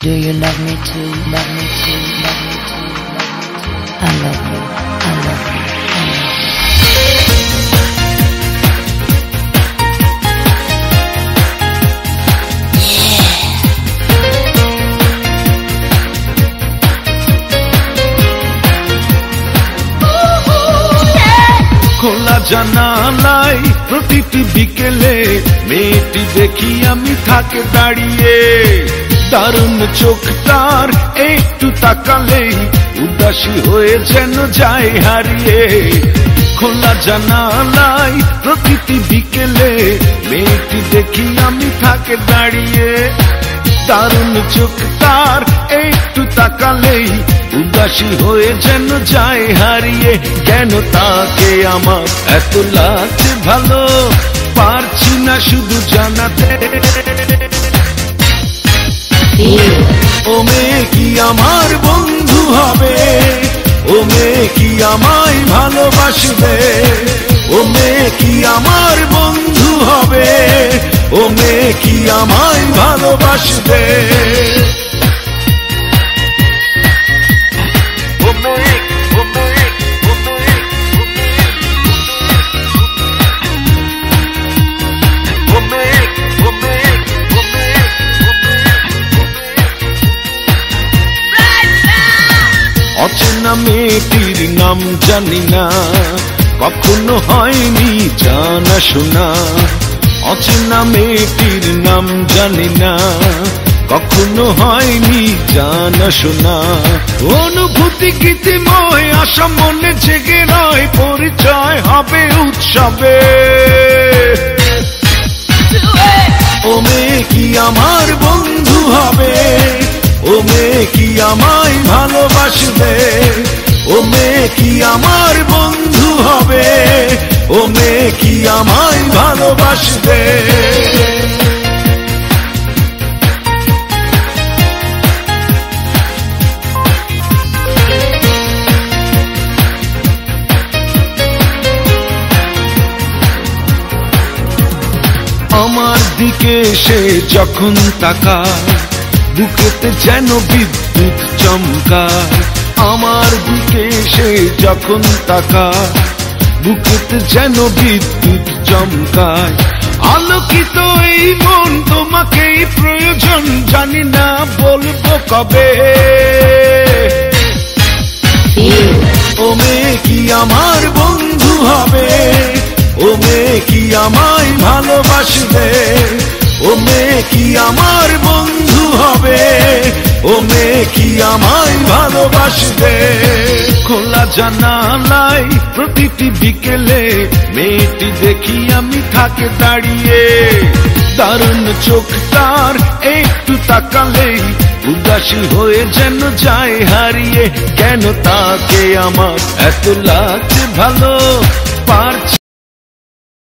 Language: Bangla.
Do you love me too? Love me too? Love me too? Love me too? I love you. I love you. I love you. খোলা জানালায় প্রতিটি বিকেলে মেয়েটি দেখি আমি থাকে দাঁড়িয়ে, দারুণ চোখটার একটু তাকালেই উদাসী হয়ে যেন যায় হারিয়ে। খোলা জানালায় প্রতিটি বিকেলে মেয়েটি দেখি আমি থাকে দাঁড়িয়ে, দারুণ চোখটার একটু তাকালেই উদাসী হয়ে যেন যায় হারিয়ে। কেন তাকে আমার এত লাগছে ভালো, পারছি না শুধু জানাতে। ও মেয়ে কি আমার বন্ধু হবে, ও মেয়ে কি আমায় ভালোবাসবে, ও মেয়ে কি আমার বন্ধু হবে, ও মেয়ে কি আমায় ভালোবাসবে। অচেনা মেয়েটির নাম জানি না, কখনো হয়নি জানা শোনা। অচেনা মেয়েটির নাম জানি না, কখনো হয়নি জানা শোনা। অনুভূতি গীতিময় আশা মনে জেগে রয়, পরিচয় হবে উৎসবে। ও মেয়ে কি আমার বন্ধু হবে, ও মেয়ে কি আমায় ভালোবাসবে, ও মেয়ে কি আমার বন্ধু হবে, ও মেয়ে কি আমায় ভালোবাসবে। আমার দিকে সে যখন তাকায়, বুকেতে যেন বিদ্যুৎ চমকায়। আমার দিকে সে যখন তাকায়, বুকেতে যেন বিদ্যুৎ চমকায়। আলোকিত এই মন তোমাকেই প্রয়োজন, জানি না বলবো কবে। ও মেয়ে কি আমার বন্ধু হবে, ও মেয়ে কি আমায় ভালোবাসবে, ও মেয়ে কি আমার বন্ধু হবে, ও মেয়ে কি আমায় ভালোবাসবে। খোলা জানালায় প্রতিটি বিকেলে মেয়েটি দেখি আমি থাকে দাঁড়িয়ে, দারুণ চোখটার একটু তাকালেই উদাসী হয়ে যেন যায় হারিয়ে। কেন তাকে আমার এত লাগছে ভালো, পারছি